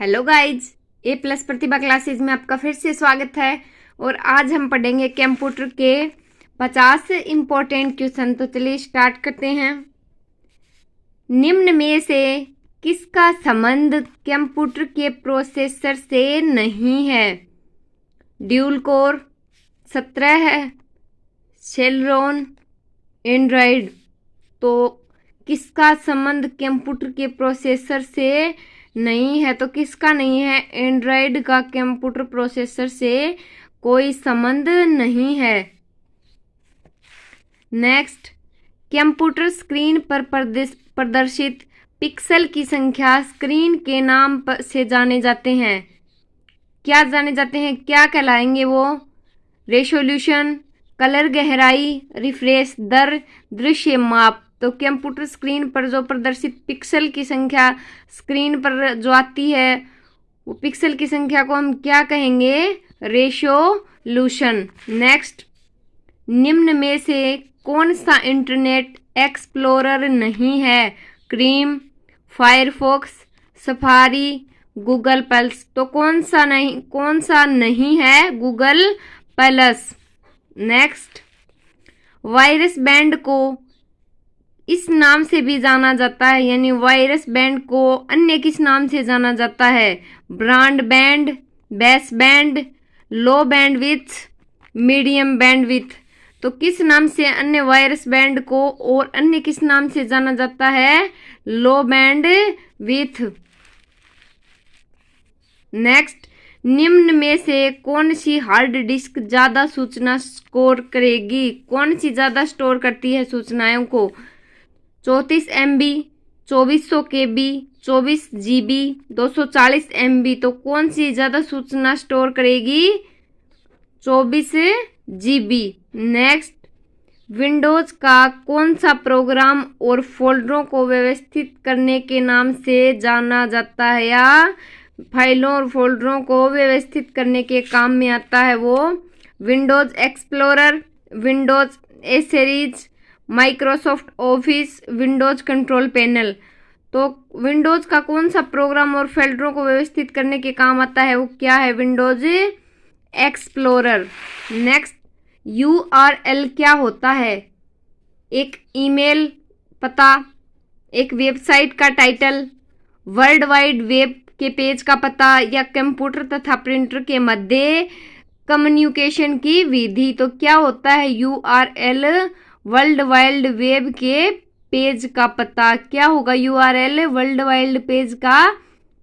Hello guys, ए plus प्रतिभा classes में आपका फिर से स्वागत है। और आज हम पढ़ेंगे कंप्यूटर के 50 इम्पोर्टेंट क्वेश्चन। तो चलिए स्टार्ट करते हैं। निम्न में से किसका संबंध कंप्यूटर के प्रोसेसर से नहीं है? ड्यूल कोर, 17 है, सेलेरॉन, एंड्रॉयड। तो किसका संबंध कंप्यूटर के प्रोसेसर से नहीं है? तो किसका नहीं है? एंड्रॉयड का कंप्यूटर प्रोसेसर से कोई संबंध नहीं है। नेक्स्ट, कंप्यूटर स्क्रीन पर प्रदर्शित पिक्सल की संख्या स्क्रीन के नाम से जाने जाते हैं। क्या जाने जाते हैं? क्या कहलाएंगे वो? रेसोल्यूशन, कलर गहराई, रिफ्रेश दर, दृश्य माप। तो कंप्यूटर स्क्रीन पर जो प्रदर्शित पिक्सल की संख्या स्क्रीन पर जो आती है वो पिक्सल की संख्या को हम क्या कहेंगे? रेसोल्यूशन। नेक्स्ट, निम्न में से कौन सा इंटरनेट एक्सप्लोरर नहीं है? Cream, Firefox, safari, Google plus. तो कौन सा नहीं है? Google plus. Next, virus band को इस नाम से भी जाना जाता है, यानी वायरस बैंड को अन्य किस नाम से जाना जाता है? ब्रॉड बैंड, बेस बैंड, लो बैंडविड्थ, मीडियम बैंडविड्थ। तो किस नाम से अन्य वायरस बैंड को और अन्य किस नाम से जाना जाता है? लो बैंडविड्थ। नेक्स्ट, निम्न में से कौन सी हार्ड डिस्क ज्यादा सूचना स्टोर करेगी? कौन सी ज्यादा स्टोर करती है सूचनाओं को? 34 MB, 2400 KB, 24 GB, 240 MB। तो कौन सी ज्यादा सूचना स्टोर करेगी? 24 GB। नेक्स्ट, विंडोज का कौन सा प्रोग्राम और फोल्डरों को व्यवस्थित करने के नाम से जाना जाता है, या फाइलों और फोल्डरों को व्यवस्थित करने के काम में आता है? वो Windows Explorer, Windows A series, Microsoft Office, Windows control panel. तो विंडोज का कौन सा प्रोग्राम और फोल्डरों को व्यवस्थित करने के काम आता है? वो क्या है? Windows explorer. नेक्स्ट, URL क्या होता है? एक ईमेल पता, एक वेबसाइट का टाइटल, वर्ल्ड वाइड वेब के पेज का पता, या कंप्यूटर तथा प्रिंटर के मध्य कम्युनिकेशन की विधि। तो क्या होता है URL? वर्ल्ड वाइड वेब के पेज का पता। क्या होगा URL? वर्ल्ड वाइड पेज का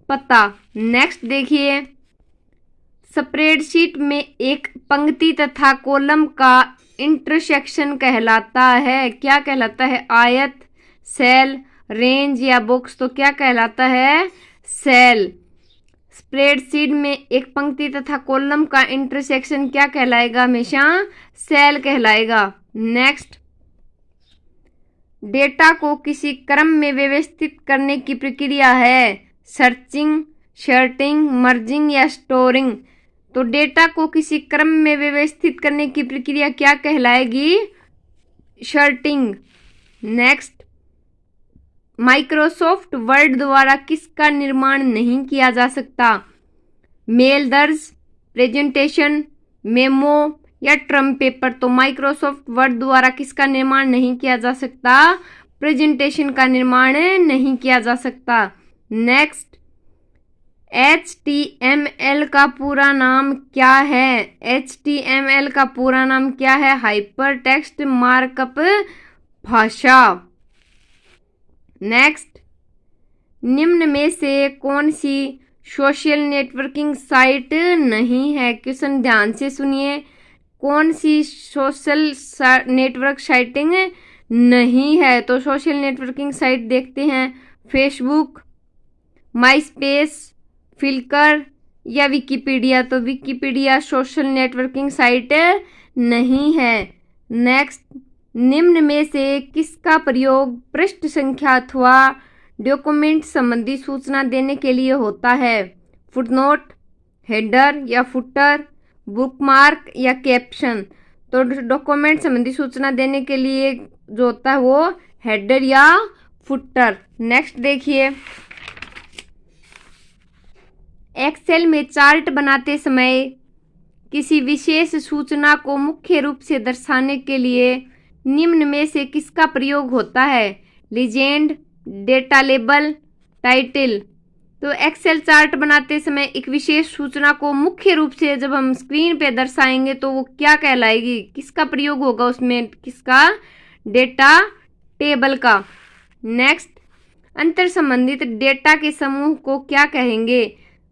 पता। नेक्स्ट देखिए, स्प्रेडशीट में एक पंक्ति तथा कॉलम का इंटरसेक्शन कहलाता है। क्या कहलाता है? आयत, सेल, रेंज या बॉक्स। तो क्या कहलाता है? सेल। स्प्रेडशीट में एक पंक्ति तथा कॉलम का इंटरसेक्शन क्या कहलाएगा? हमेशा सेल कहलाएगा। नेक्स्ट, डेटा को किसी क्रम में व्यवस्थित करने की प्रक्रिया है सर्चिंग, शॉर्टिंग, मर्जिंग या स्टोरिंग। तो डेटा को किसी क्रम में व्यवस्थित करने की प्रक्रिया क्या कहलाएगी? शॉर्टिंग। नेक्स्ट, माइक्रोसॉफ्ट वर्ड द्वारा किसका निर्माण नहीं किया जा सकता? मेल दर्ज, प्रेजेंटेशन, मेमो या ट्रम पेपर। तो माइक्रोसॉफ्ट वर्ड द्वारा किसका निर्माण नहीं किया जा सकता? प्रेजेंटेशन का निर्माण नहीं किया जा सकता। नेक्स्ट, HTML का पूरा नाम क्या है? HTML का पूरा नाम क्या है? हाइपर टेक्स्ट मार्कअप भाषा। नेक्स्ट, निम्न में से कौन सी सोशल नेटवर्किंग साइट नहीं है? क्वेश्चन ध्यान से सुनिए। कौन सी सोशल नेटवर्क साइटिंग नहीं है? तो सोशल नेटवर्किंग साइट देखते हैं, फेसबुक, माइस्पेस, फ्लिकर या विकिपीडिया। तो विकिपीडिया सोशल नेटवर्किंग साइट नहीं है। नेक्स्ट, निम्न में से किसका प्रयोग पृष्ठ संख्या अथवा डॉक्यूमेंट संबंधी सूचना देने के लिए होता है? फुटनोट, हेडर या फुटर, बुकमार्क या कैप्शन। तो डॉक्यूमेंट संबंधी सूचना देने के लिए जो होता है वो हेडर या फुटर। नेक्स्ट देखिए, एक्सेल में चार्ट बनाते समय किसी विशेष सूचना को मुख्य रूप से दर्शाने के लिए निम्न में से किसका प्रयोग होता है? Legend, data label, title. तो एक्सेल चार्ट बनाते समय एक विशेष सूचना को मुख्य रूप से जब हम स्क्रीन पे दर्शाएंगे तो वो क्या कहलाएगी? किसका प्रयोग होगा उसमें? किसका? डेटा टेबल का। नेक्स्ट, अंतर संबंधित डेटा के समूह को क्या कहेंगे?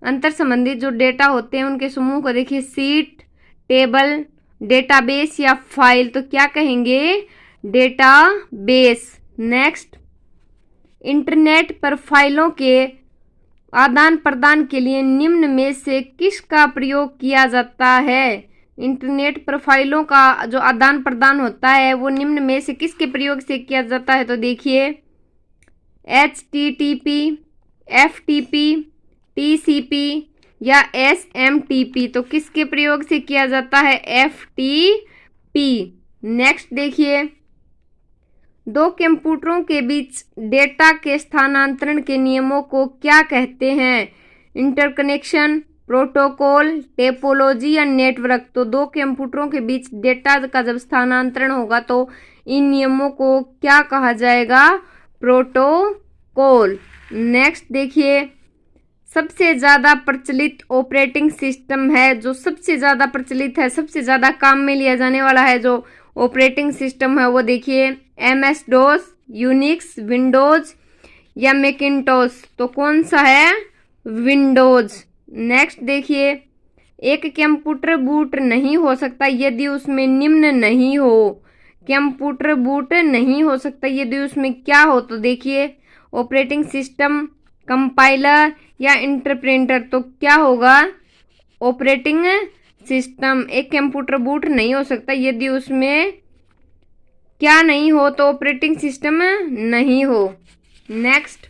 अंतर संबंधित जो डेटा होते हैं उनके समूह को देखिए, सीट, टेबल, डेटाबेस या फाइल, तो क्या कहेंगे? डेटाबेस। नेक्स्ट, इंटरनेट पर फाइलों के आदान प्रदान के लिए निम्न में से किसका प्रयोग किया जाता है? इंटरनेट पर फाइलों का जो आदान प्रदान होता है वो निम्न में से किसके प्रयोग से किया जाता है? तो देखिए, HTTP, FTP, TCP या SMTP, तो किसके प्रयोग से किया जाता है? FTP। नेक्स्ट देखिए, दो कंप्यूटरों के बीच डेटा के स्थानांतरण के नियमों को क्या कहते हैं? इंटरकनेक्शन, प्रोटोकॉल, टोपोलॉजी या नेटवर्क। तो दो कंप्यूटरों के बीच डेटा का जब स्थानांतरण होगा तो इन नियमों को क्या कहा जाएगा? प्रोटोकॉल। नेक्स्ट देखिए, सबसे ज़्यादा प्रचलित ऑपरेटिंग सिस्टम है, जो सबसे ज़्यादा प्रचलित है, सबसे ज़्यादा काम में लिया जाने वाला है जो ऑपरेटिंग सिस्टम है वो देखिए, MS DOS, यूनिक्स, विंडोज या मैकिन्टोश। तो कौन सा है? विंडोज। नेक्स्ट देखिए, एक कंप्यूटर बूट नहीं हो सकता यदि उसमें निम्न नहीं हो। कंप्यूटर बूट नहीं हो सकता यदि उसमें क्या हो? तो देखिए, ऑपरेटिंग सिस्टम, कंपाइलर या इंटरप्रेटर। तो क्या होगा? Operating system. एक कंप्यूटर बूट नहीं हो सकता यदि उसमें क्या नहीं हो? तो ऑपरेटिंग सिस्टम नहीं हो। नेक्स्ट,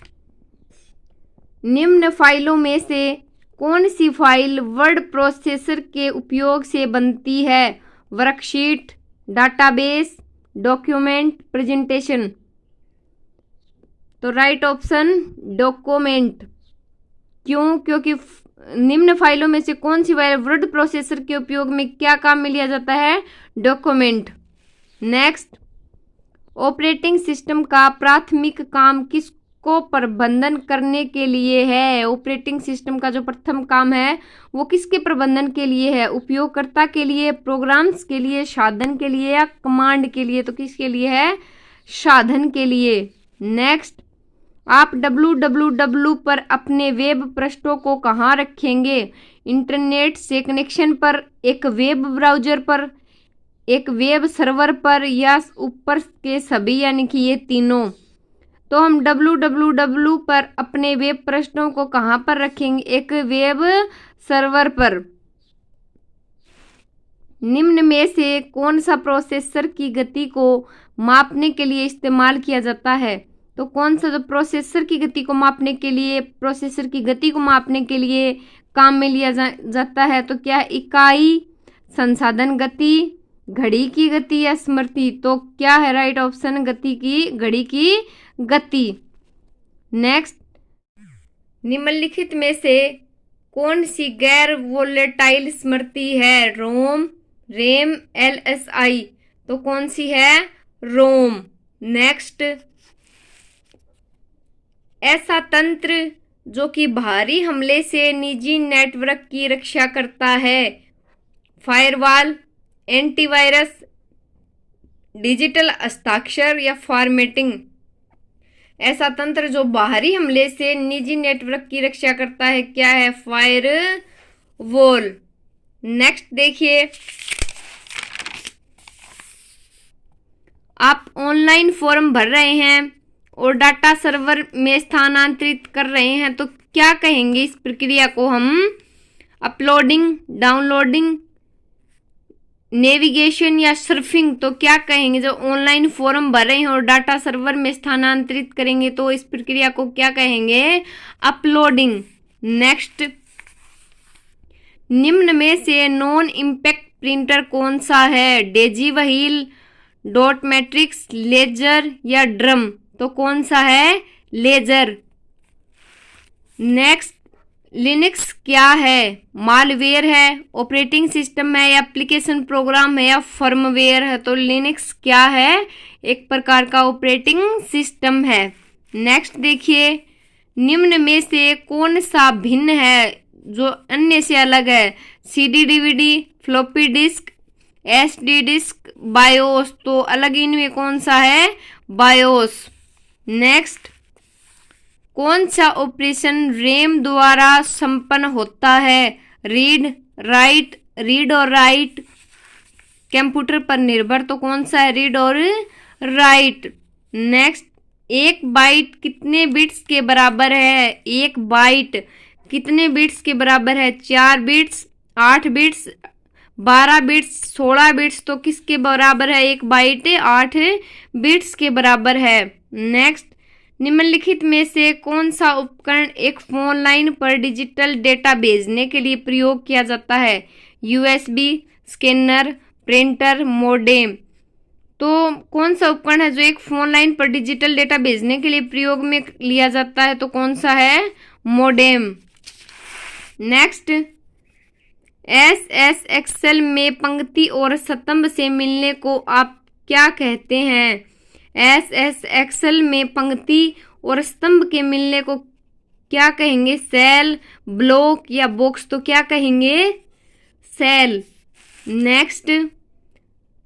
निम्न फाइलों में से कौन सी फाइल वर्ड प्रोसेसर के उपयोग से बनती है? Worksheet, database, document, presentation. तो राइट ऑप्शन डॉक्यूमेंट। क्यों? क्योंकि निम्न फाइलों में से कौन सी फाइल वर्ड प्रोसेसर के उपयोग में क्या काम में लिया जाता है? डॉक्यूमेंट। नेक्स्ट, ऑपरेटिंग सिस्टम का प्राथमिक काम किसको प्रबंधन करने के लिए है? ऑपरेटिंग सिस्टम का जो प्रथम काम है वो किसके प्रबंधन के लिए है? उपयोगकर्ता के लिए, प्रोग्राम्स के लिए, साधन के लिए या कमांड के लिए? तो किसके लिए है? साधन के लिए। नेक्स्ट, आप www पर अपने वेब पृष्ठों को कहाँ रखेंगे? इंटरनेट से कनेक्शन पर, एक वेब ब्राउज़र पर, एक वेब सर्वर पर या ऊपर के सभी, यानी कि ये तीनों। तो हम www पर अपने वेब पृष्ठों को कहाँ पर रखेंगे? एक वेब सर्वर पर। निम्न में से कौन सा प्रोसेसर की गति को मापने के लिए इस्तेमाल किया जाता है? तो कौन सा जो प्रोसेसर की गति को मापने के लिए, प्रोसेसर की गति को मापने के लिए काम में लिया जाता है? तो क्या इकाई, संसाधन गति, घड़ी की गति या स्मृति? तो क्या है राइट ऑप्शन? गति की, घड़ी की गति। नेक्स्ट, निम्नलिखित में से कौन सी गैर वोलेटाइल स्मृति है? रोम, रैम, LSI। तो कौन सी है? रोम। नेक्स्ट, ऐसा तंत्र जो कि बाहरी हमले से निजी नेटवर्क की रक्षा करता है? फायरवॉल, एंटीवायरस, डिजिटल हस्ताक्षर या फॉर्मेटिंग। ऐसा तंत्र जो बाहरी हमले से निजी नेटवर्क की रक्षा करता है, क्या है? फायरवॉल। नेक्स्ट देखिए, आप ऑनलाइन फॉर्म भर रहे हैं और डाटा सर्वर में स्थानांतरित कर रहे हैं तो क्या कहेंगे इस प्रक्रिया को हम? अपलोडिंग, डाउनलोडिंग, नेविगेशन या सर्फिंग। तो क्या कहेंगे? जो ऑनलाइन फॉर्म भर रहे हैं और डाटा सर्वर में स्थानांतरित करेंगे तो इस प्रक्रिया को क्या कहेंगे? अपलोडिंग। नेक्स्ट, निम्न में से नॉन इम्पैक्ट प्रिंटर कौन सा है? Daisy wheel, dot matrix, laser या ड्रम। तो कौन सा है? लेजर। नेक्स्ट, लिनक्स क्या है? मालवेयर है, ऑपरेटिंग सिस्टम है, या एप्लीकेशन प्रोग्राम है, या फर्मवेयर है? तो लिनक्स क्या है? एक प्रकार का ऑपरेटिंग सिस्टम है। नेक्स्ट देखिए, निम्न में से कौन सा भिन्न है जो अन्य से अलग है? CD DVD, floppy disk, SD disk, BIOS. तो अलग इनमें कौन सा है? बायोस। नेक्स्ट, कौन सा ऑपरेशन रैम द्वारा संपन्न होता है? रीड, राइट, रीड और राइट। कंप्यूटर पर निर्भर तो कौन सा है? रीड और राइट। नेक्स्ट, एक बाइट कितने बिट्स के बराबर है? एक बाइट कितने बिट्स के बराबर है? 4 बिट्स, 8 बिट्स, 12 बिट्स, 16 बिट्स। तो किसके बराबर है एक बाइट? 8 बिट्स के बराबर है। नेक्स्ट, निम्नलिखित में से कौन सा उपकरण एक फोन लाइन पर डिजिटल डेटा भेजने के लिए प्रयोग किया जाता है? USB, scanner, printer, modem. तो कौन सा उपकरण है जो एक फोन लाइन पर डिजिटल डेटा भेजने के लिए प्रयोग में लिया जाता है? तो कौन सा है? मोडेम। नेक्स्ट, एस एक्सेल में पंक्ति और स्तंभ से मिलने को आप क्या कहते हैं? एस एक्सेल में पंक्ति और स्तंभ के मिलने को क्या कहेंगे? सेल, ब्लॉक या बॉक्स। तो क्या कहेंगे? सेल। नेक्स्ट,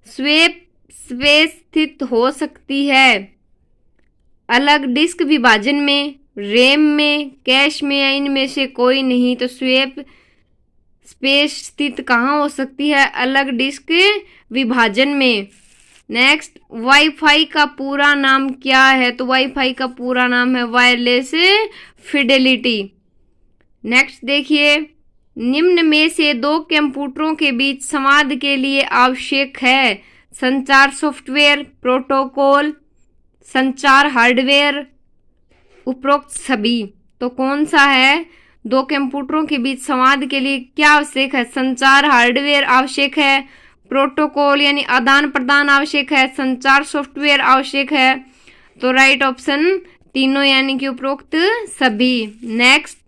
स्वैप स्पेस स्थित हो सकती है अलग डिस्क विभाजन में, रैम में, कैश में, या इनमें से कोई नहीं। तो स्वैप स्पेस स्थित कहाँ हो सकती है? अलग डिस्क विभाजन में। नेक्स्ट, वाईफाई का पूरा नाम क्या है? तो वाईफाई का पूरा नाम है वायरलेस फिडेलिटी। नेक्स्ट देखिए, निम्न में से 2 कंप्यूटरों के बीच संवाद के लिए आवश्यक है संचार सॉफ्टवेयर, प्रोटोकॉल, संचार हार्डवेयर, उपरोक्त सभी। तो कौन सा है? 2 कंप्यूटरों के बीच संवाद के लिए क्या आवश्यक है? संचार हार्डवेयर आवश्यक है, प्रोटोकॉल यानी आदान प्रदान आवश्यक है, संचार सॉफ्टवेयर आवश्यक है। तो राइट ऑप्शन तीनों यानी कि उपरोक्त सभी। नेक्स्ट,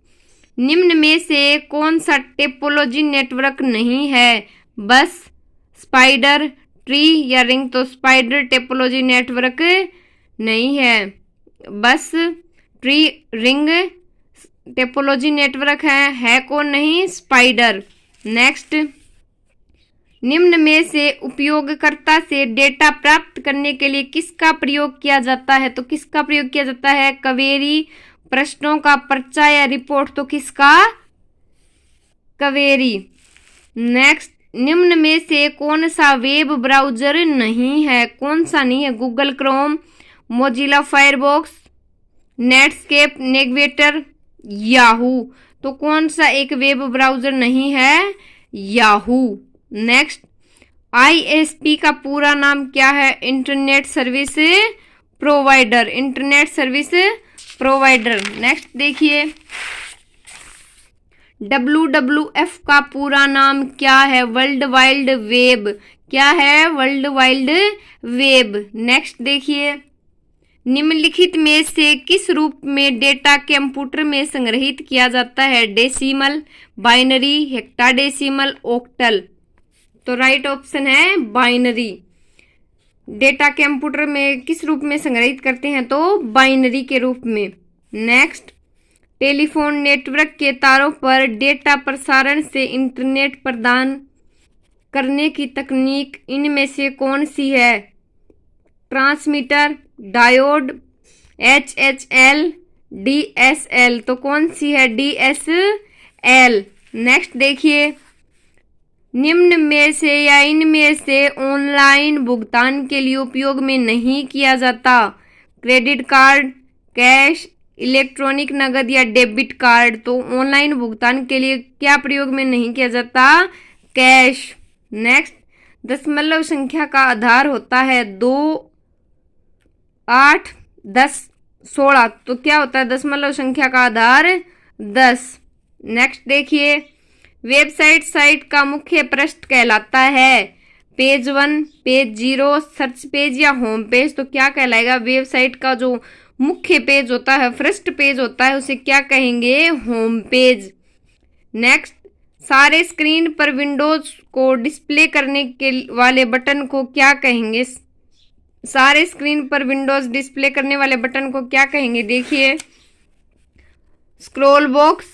निम्न में से कौन सा टोपोलॉजी नेटवर्क नहीं है? बस, स्पाइडर, ट्री या रिंग। तो स्पाइडर टोपोलॉजी नेटवर्क नहीं है, बस, ट्री, रिंग टोपोलॉजी नेटवर्क है कौन? नहीं, स्पाइडर। नेक्स्ट, निम्न में से उपयोगकर्ता से डेटा प्राप्त करने के लिए किसका प्रयोग किया जाता है? तो किसका प्रयोग किया जाता है? क्वेरी, प्रश्नों का पर्चा या रिपोर्ट। तो किसका? क्वेरी। नेक्स्ट, निम्न में से कौन सा वेब ब्राउजर नहीं है? कौन सा नहीं है? Google Chrome, Mozilla firebox, Netscape, navigator, Yahoo. तो कौन सा एक वेब ब्राउजर नहीं है? याहू। नेक्स्ट, आईएसपी का पूरा नाम क्या है? Internet service provider, internet service provider. Next देखिए, WWF का पूरा नाम क्या है? World wide web. क्या है? World wide web. नेक्स्ट देखिए, निम्नलिखित में से किस रूप में डेटा कंप्यूटर में संग्रहित किया जाता है? Decimal, binary, hexadecimal, octal. तो राइट ऑप्शन है बाइनरी। डेटा कंप्यूटर में किस रूप में संग्रहित करते हैं? तो बाइनरी के रूप में। नेक्स्ट, टेलीफोन नेटवर्क के तारों पर डेटा प्रसारण से इंटरनेट प्रदान करने की तकनीक इनमें से कौन सी है? Transmitter, diode, HHL, DSL। तो कौन सी है? DSL। नेक्स्ट देखिए, निम्न में से या इनमें से ऑनलाइन भुगतान के लिए उपयोग में नहीं किया जाता? क्रेडिट कार्ड, कैश, इलेक्ट्रॉनिक नगद या डेबिट कार्ड। तो ऑनलाइन भुगतान के लिए क्या प्रयोग में नहीं किया जाता? कैश। नेक्स्ट, दशमलव संख्या का आधार होता है 2, 8, 10, 16। तो क्या होता है दशमलव संख्या का आधार? 10। नेक्स्ट देखिए, वेबसाइट साइट का मुख्य पृष्ठ कहलाता है पेज 1, पेज 0, सर्च पेज या होम पेज। तो क्या कहलाएगा? वेबसाइट का जो मुख्य पेज होता है, फर्स्ट पेज होता है, उसे क्या कहेंगे? Home page. नेक्स्ट, सारे स्क्रीन पर विंडोज को डिस्प्ले करने के वाले बटन को क्या कहेंगे? सारे स्क्रीन पर विंडोज डिस्प्ले करने वाले बटन को क्या कहेंगे? देखिए, scroll box,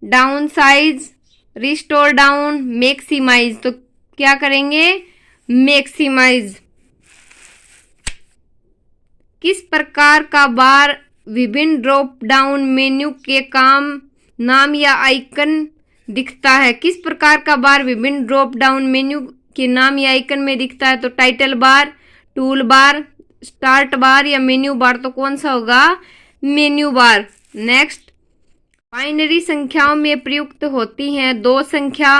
down size, restore down, maximise. तो क्या करेंगे? मैक्सिमाइज। किस प्रकार का बार विभिन्न ड्रॉप डाउन मेन्यू के नाम या आइकन दिखता है? किस प्रकार का बार विभिन्न ड्रॉप डाउन मेन्यू के नाम या आइकन में दिखता है? तो title bar, tool bar, start bar या मेन्यू बार। तो कौन सा होगा? Menu bar. नेक्स्ट, बाइनरी संख्याओं में प्रयुक्त होती हैं 2 संख्या,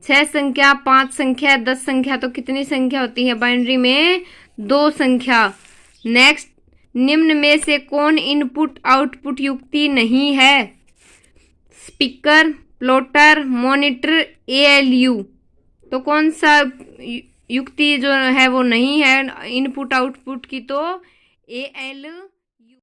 6 संख्या, 5 संख्या, 10 संख्या। तो कितनी संख्या होती है बाइनरी में? 2 संख्या। नेक्स्ट, निम्न में से कौन इनपुट आउटपुट युक्ति नहीं है? Speaker, plotter, monitor, ALU। तो कौन सा युक्ति जो है वो नहीं है इनपुट आउटपुट की? तो ALU